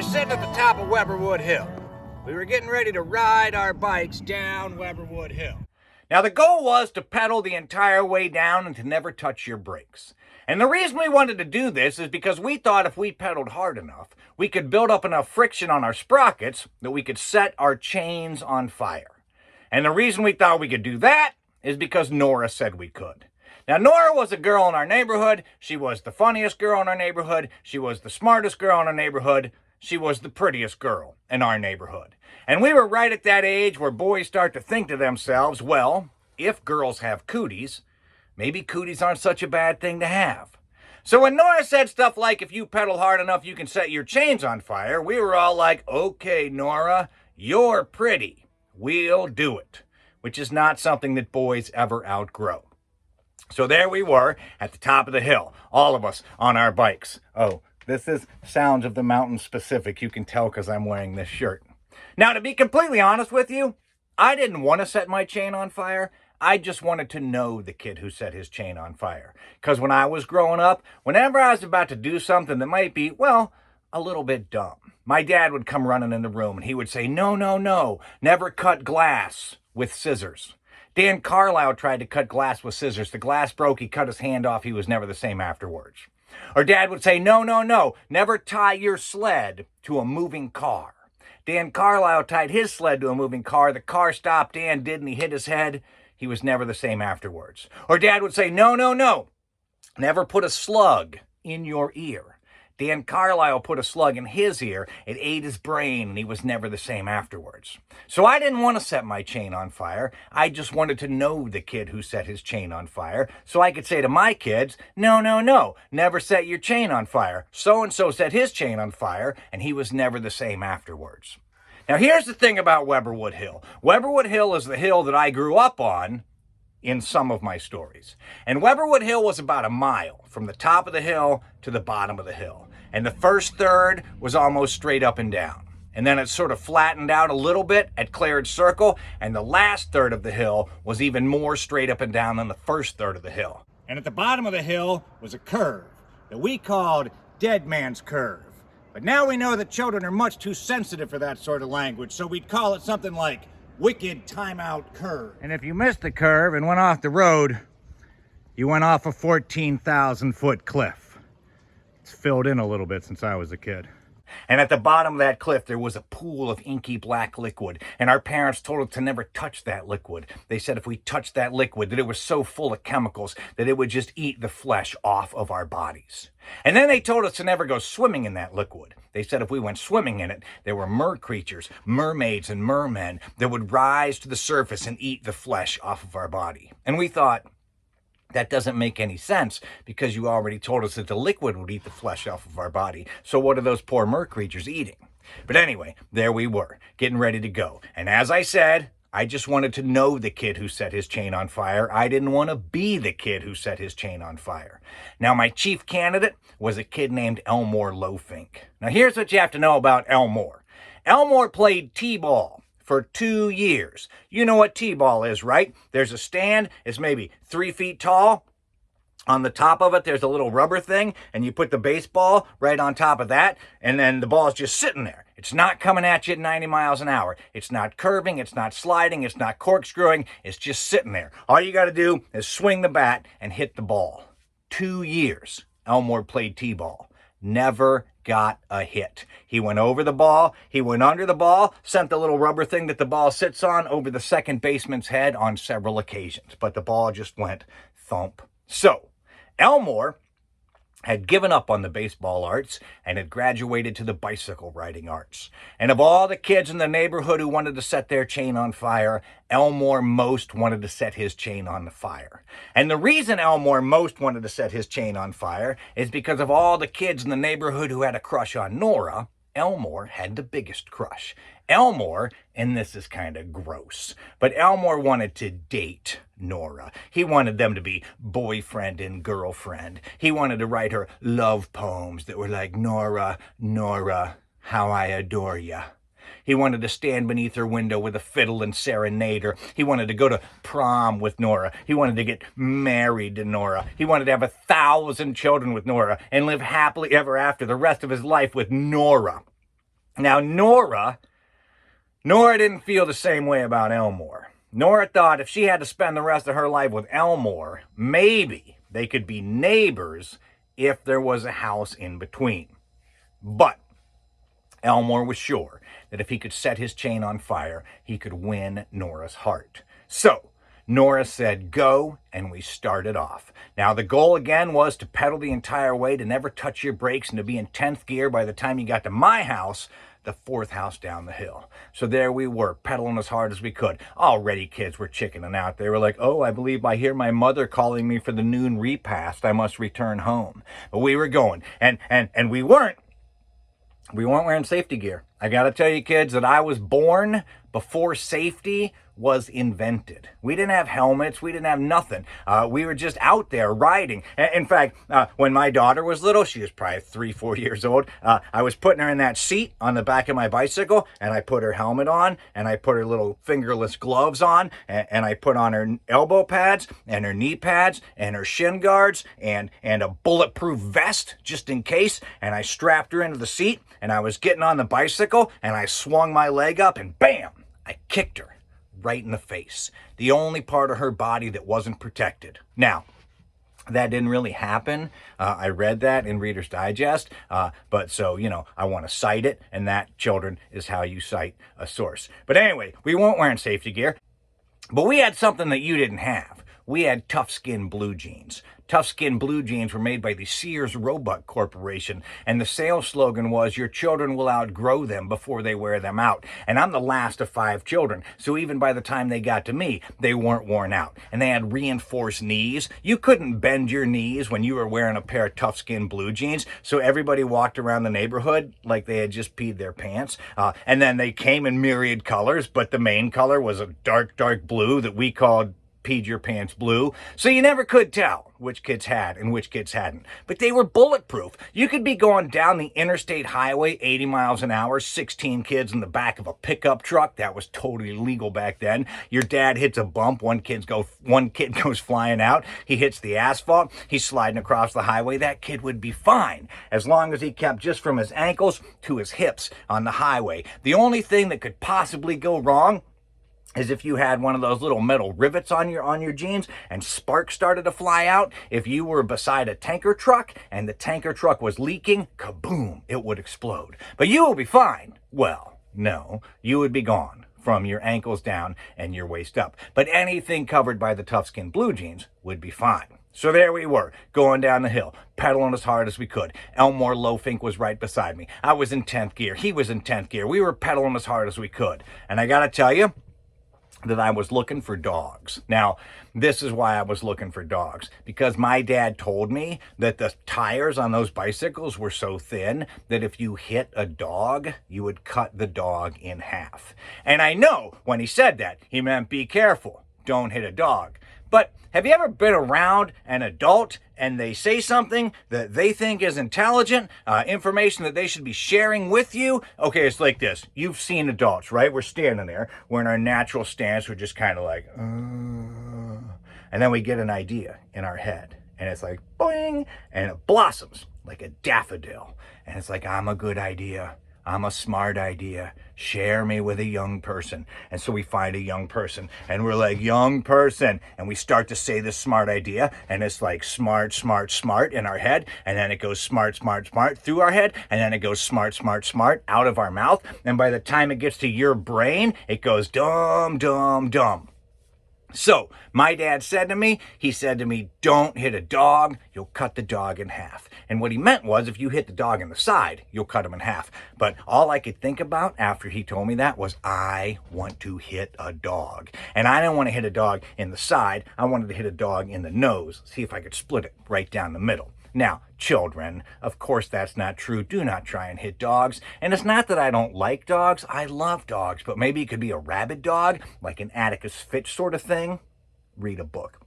sitting at the top of Weberwood Hill. We were getting ready to ride our bikes down Weberwood Hill. Now the goal was to pedal the entire way down and to never touch your brakes. And the reason we wanted to do this is because we thought if we pedaled hard enough, we could build up enough friction on our sprockets that we could set our chains on fire. And the reason we thought we could do that is because Nora said we could. Now, Nora was a girl in our neighborhood. She was the funniest girl in our neighborhood. She was the smartest girl in our neighborhood. She was the prettiest girl in our neighborhood. And we were right at that age where boys start to think to themselves, well, if girls have cooties, maybe cooties aren't such a bad thing to have. So when Nora said stuff like, if you pedal hard enough, you can set your chains on fire, we were all like, okay, Nora, you're pretty. We'll do it. Which is not something that boys ever outgrow. So there we were at the top of the hill, all of us on our bikes. Oh, this is Sounds of the Mountain specific. You can tell because I'm wearing this shirt. Now, to be completely honest with you, I didn't want to set my chain on fire. I just wanted to know the kid who set his chain on fire. Because when I was growing up, whenever I was about to do something that might be, well, a little bit dumb, my dad would come running in the room and he would say, no, no, no, never cut glass with scissors. Dan Carlisle tried to cut glass with scissors. The glass broke. He cut his hand off. He was never the same afterwards. Or Dad would say, no, no, no, never tie your sled to a moving car. Dan Carlisle tied his sled to a moving car. The car stopped. Dan did, and he hit his head. He was never the same afterwards. Or Dad would say, no, no, no, never put a slug in your ear. Dan Carlisle put a slug in his ear. It ate his brain, and he was never the same afterwards. So I didn't want to set my chain on fire. I just wanted to know the kid who set his chain on fire, so I could say to my kids, no, no, no, never set your chain on fire. So-and-so set his chain on fire, and he was never the same afterwards. Now, here's the thing about Weberwood Hill. Weberwood Hill is the hill that I grew up on in some of my stories. And Weberwood Hill was about a mile from the top of the hill to the bottom of the hill. And the first third was almost straight up and down. And then it sort of flattened out a little bit at Claridge Circle, and the last third of the hill was even more straight up and down than the first third of the hill. And at the bottom of the hill was a curve that we called Dead Man's Curve. But now we know that children are much too sensitive for that sort of language, so we'd call it something like Wicked Timeout Curve. And if you missed the curve and went off the road, you went off a 14,000-foot cliff. It's filled in a little bit since I was a kid. And at the bottom of that cliff, there was a pool of inky black liquid. And our parents told us to never touch that liquid. They said if we touched that liquid, that it was so full of chemicals that it would just eat the flesh off of our bodies. And then they told us to never go swimming in that liquid. They said if we went swimming in it, there were mer creatures, mermaids and mermen that would rise to the surface and eat the flesh off of our body. And we thought, that doesn't make any sense because you already told us that the liquid would eat the flesh off of our body. So what are those poor mer creatures eating? But anyway, there we were, getting ready to go. And as I said, I just wanted to know the kid who set his chain on fire. I didn't want to be the kid who set his chain on fire. Now, my chief candidate was a kid named Elmore Lowfink. Now, here's what you have to know about Elmore. Elmore played t-ball for 2 years. You know what t-ball is, right? There's a stand. It's maybe 3 feet tall. On the top of it, there's a little rubber thing, and you put the baseball right on top of that, and then the ball is just sitting there. It's not coming at you at 90 miles an hour. It's not curving. It's not sliding. It's not corkscrewing. It's just sitting there. All you got to do is swing the bat and hit the ball. 2 years, Elmore played t-ball. Never got a hit. He went over the ball, he went under the ball, sent the little rubber thing that the ball sits on over the second baseman's head on several occasions, but the ball just went thump. So, Elmore had given up on the baseball arts and had graduated to the bicycle riding arts. And of all the kids in the neighborhood who wanted to set their chain on fire, Elmore most wanted to set his chain on the fire. And the reason Elmore most wanted to set his chain on fire is because of all the kids in the neighborhood who had a crush on Nora, Elmore had the biggest crush. Elmore, and this is kind of gross, but Elmore wanted to date Nora. He wanted them to be boyfriend and girlfriend. He wanted to write her love poems that were like, Nora, Nora, how I adore ya. He wanted to stand beneath her window with a fiddle and serenade her. He wanted to go to prom with Nora. He wanted to get married to Nora. He wanted to have 1,000 children with Nora and live happily ever after the rest of his life with Nora. Now, Nora didn't feel the same way about Elmore. Nora thought if she had to spend the rest of her life with Elmore, maybe they could be neighbors if there was a house in between. But Elmore was sure that if he could set his chain on fire, he could win Nora's heart. So Nora said go, and we started off. Now, the goal again was to pedal the entire way, to never touch your brakes, and to be in 10th gear by the time you got to my house, the 4th house down the hill. So there we were, pedaling as hard as we could. Already kids were chickening out. They were like, oh, I believe I hear my mother calling me for the noon repast. I must return home. But we were going, and we weren't wearing safety gear. I got to tell you, kids, that I was born before safety was invented. We didn't have helmets. We didn't have nothing. We were just out there riding. In fact, when my daughter was little, she was probably 3-4 years old, I was putting her in that seat on the back of my bicycle, and I put her helmet on, and I put her little fingerless gloves on, and I put on her elbow pads, and her knee pads, and her shin guards, and a bulletproof vest, just in case, and I strapped her into the seat, and I was getting on the bicycle, and I swung my leg up, and bam! I kicked her right in the face. The only part of her body that wasn't protected. Now, that didn't really happen. I read that in Reader's Digest. But so, I want to cite it, and that, children, is how you cite a source. But anyway, we weren't wearing safety gear, but we had something that you didn't have. We had tough skin blue jeans. Tough skin blue jeans were made by the Sears Roebuck Corporation, and the sales slogan was, your children will outgrow them before they wear them out. And I'm the last of 5 children, so even by the time they got to me, they weren't worn out. And they had reinforced knees. You couldn't bend your knees when you were wearing a pair of tough skin blue jeans, so everybody walked around the neighborhood like they had just peed their pants. And then they came in myriad colors, but the main color was a dark, dark blue that we called peed your pants blue. So you never could tell which kids had and which kids hadn't. But they were bulletproof. You could be going down the interstate highway 80 miles an hour, 16 kids in the back of a pickup truck. That was totally legal back then. Your dad hits a bump, one kid goes flying out. He hits the asphalt. He's sliding across the highway. That kid would be fine as long as he kept just from his ankles to his hips on the highway. The only thing that could possibly go wrong is if you had one of those little metal rivets on your jeans and sparks started to fly out. If you were beside a tanker truck and the tanker truck was leaking, kaboom, it would explode. But you will be fine. Well, no, you would be gone from your ankles down and your waist up. But anything covered by the tough skin blue jeans would be fine. So there we were, going down the hill, pedaling as hard as we could. Elmore Lowfink was right beside me. I was in 10th gear. He was in 10th gear. We were pedaling as hard as we could. And I gotta tell you, that I was looking for dogs. Now, this is why I was looking for dogs, because my dad told me that the tires on those bicycles were so thin that if you hit a dog, you would cut the dog in half. And I know when he said that, he meant be careful, don't hit a dog. But have you ever been around an adult and they say something that they think is intelligent, information that they should be sharing with you? Okay, it's like this. You've seen adults, right? We're standing there. We're in our natural stance. We're just kind of like, and then we get an idea in our head. And it's like, boing, and it blossoms like a daffodil. And it's like, I'm a good idea. I'm a smart idea. Share me with a young person. And so we find a young person and we're like, young person. And we start to say this smart idea. And it's like smart, smart, smart in our head. And then it goes smart, smart, smart through our head. And then it goes smart, smart, smart out of our mouth. And by the time it gets to your brain, it goes dumb, dumb, dumb. So my dad said to me, don't hit a dog, you'll cut the dog in half. And what he meant was if you hit the dog in the side, you'll cut him in half. But all I could think about after he told me that was I want to hit a dog. And I didn't want to hit a dog in the side. I wanted to hit a dog in the nose, see if I could split it right down the middle. Now, children, of course that's not true. Do not try and hit dogs. And it's not that I don't like dogs. I love dogs. But maybe it could be a rabid dog, like an Atticus Fitch sort of thing. Read a book.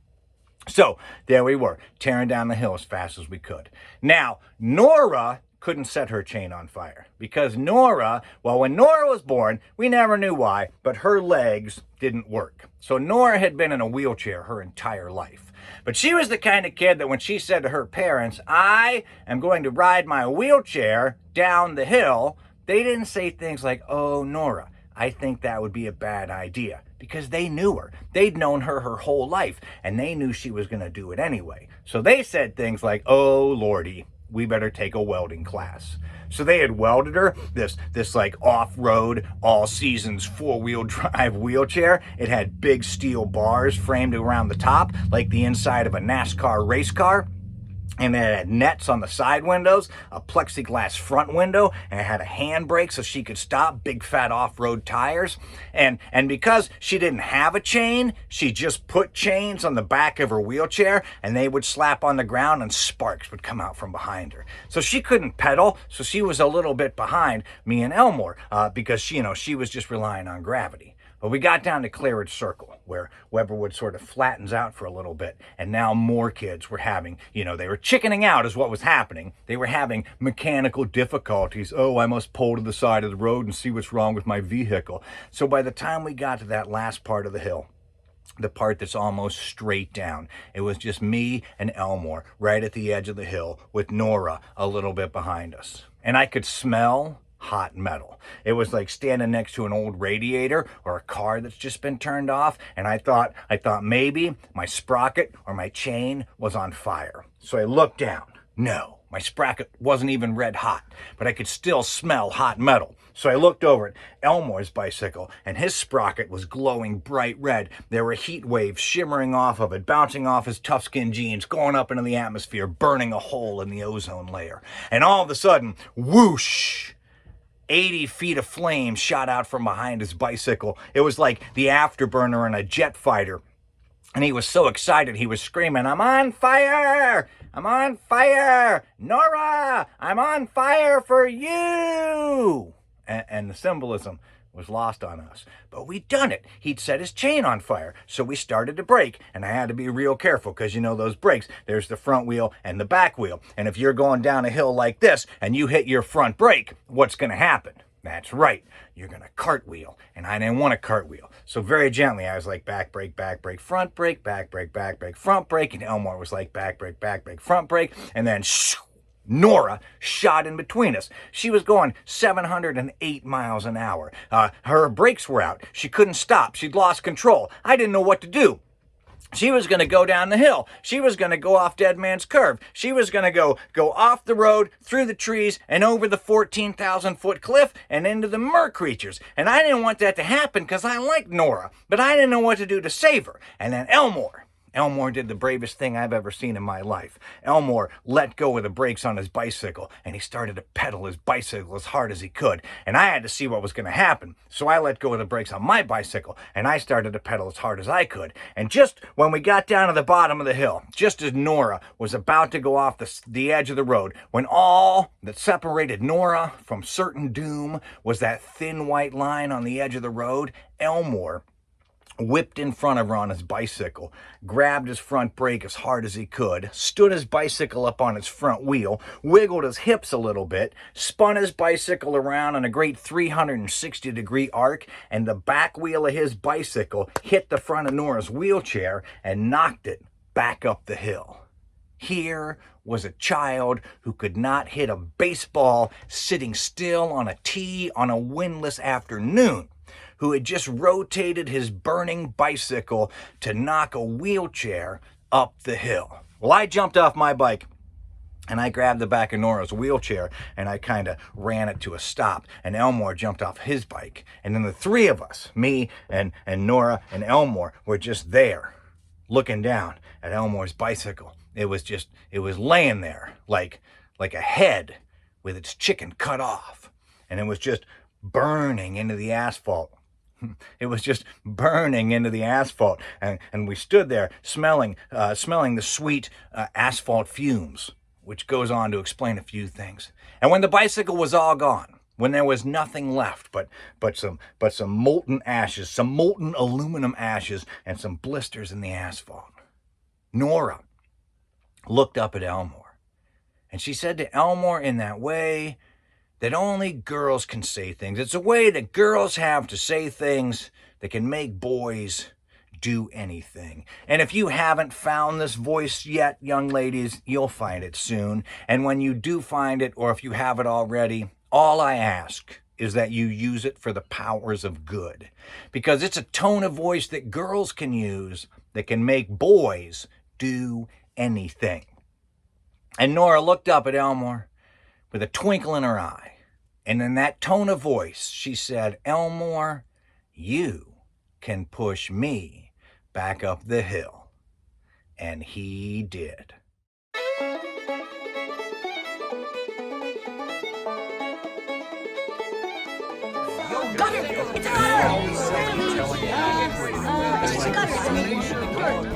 So there we were, tearing down the hill as fast as we could. Now, Nora couldn't set her chain on fire because Nora, well, when Nora was born, we never knew why, but her legs didn't work. So Nora had been in a wheelchair her entire life. But she was the kind of kid that when she said to her parents, I am going to ride my wheelchair down the hill, They didn't say things like, "Oh, Nora, I think that would be a bad idea," because they knew her. They'd known her whole life, and they knew she was going to do it anyway. So they said things like, "Oh, Lordy, we better take a welding class." So they had welded her this like off-road, all-seasons four-wheel drive wheelchair. It had big steel bars framed around the top, like the inside of a NASCAR race car. And it had nets on the side windows, a plexiglass front window, and it had a handbrake so she could stop, big fat off-road tires. And because she didn't have a chain, she just put chains on the back of her wheelchair, and they would slap on the ground and sparks would come out from behind her. So she couldn't pedal, so she was a little bit behind me and Elmore because she was just relying on gravity. But we got down to Claridge Circle, where Weberwood sort of flattens out for a little bit, and now more kids were having, they were chickening out is what was happening. They were having mechanical difficulties. "Oh, I must pull to the side of the road and see what's wrong with my vehicle." So by the time we got to that last part of the hill, the part that's almost straight down, it was just me and Elmore right at the edge of the hill with Nora a little bit behind us. And I could smell hot metal. It was like standing next to an old radiator or a car that's just been turned off, and I thought maybe my sprocket or my chain was on fire. So I looked down. No, my sprocket wasn't even red hot, but I could still smell hot metal. So I looked over at Elmore's bicycle, and his sprocket was glowing bright red. There were heat waves shimmering off of it, bouncing off his tough-skin jeans, going up into the atmosphere, burning a hole in the ozone layer. And all of a sudden, whoosh! 80 feet of flame shot out from behind his bicycle. It was like the afterburner in a jet fighter. And he was so excited, he was screaming, "I'm on fire! I'm on fire! Nora, I'm on fire for you!" And the symbolism was lost on us. But we'd done it. He'd set his chain on fire. So we started to brake, and I had to be real careful because those brakes, there's the front wheel and the back wheel. And if you're going down a hill like this and you hit your front brake, what's going to happen? That's right. You're going to cartwheel. And I didn't want to cartwheel. So very gently, I was like, back brake, front brake, back brake, front brake. And Elmore was like, back brake, front brake. And then Nora shot in between us. She was going 708 miles an hour. Her brakes were out. She couldn't stop. She'd lost control. I didn't know what to do. She was going to go down the hill. She was going to go off Dead Man's Curve. She was going to go off the road, through the trees, and over the 14,000-foot cliff and into the mer creatures. And I didn't want that to happen because I liked Nora, but I didn't know what to do to save her. And then Elmore did the bravest thing I've ever seen in my life. Elmore let go of the brakes on his bicycle, and he started to pedal his bicycle as hard as he could. And I had to see what was going to happen. So I let go of the brakes on my bicycle, and I started to pedal as hard as I could. And just when we got down to the bottom of the hill, just as Nora was about to go off the edge of the road, when all that separated Nora from certain doom was that thin white line on the edge of the road, Elmore whipped in front of her on his bicycle, grabbed his front brake as hard as he could, stood his bicycle up on its front wheel, wiggled his hips a little bit, spun his bicycle around in a great 360-degree arc, and the back wheel of his bicycle hit the front of Nora's wheelchair and knocked it back up the hill. Here was a child who could not hit a baseball sitting still on a tee on a windless afternoon, who had just rotated his burning bicycle to knock a wheelchair up the hill. Well, I jumped off my bike and I grabbed the back of Nora's wheelchair and I kind of ran it to a stop. And Elmore jumped off his bike. And then the three of us, me and Nora and Elmore, were just there looking down at Elmore's bicycle. It was laying there like a head with its chicken cut off. And it was just burning into the asphalt. It was just burning into the asphalt, and we stood there smelling the sweet asphalt fumes, which goes on to explain a few things. And when the bicycle was all gone, when there was nothing left but some molten ashes, some molten aluminum ashes, and some blisters in the asphalt, Nora looked up at Elmore, and she said to Elmore in that way that only girls can say things. It's a way that girls have to say things that can make boys do anything. And if you haven't found this voice yet, young ladies, you'll find it soon. And when you do find it, or if you have it already, All I ask is that you use it for the powers of good, because it's a tone of voice that girls can use that can make boys do anything. And Nora looked up at Elmore with a twinkle in her eye. And in that tone of voice, she said, Elmore, you can push me back up the hill. And he did. Gutter! It's a gutter! It's a gutter!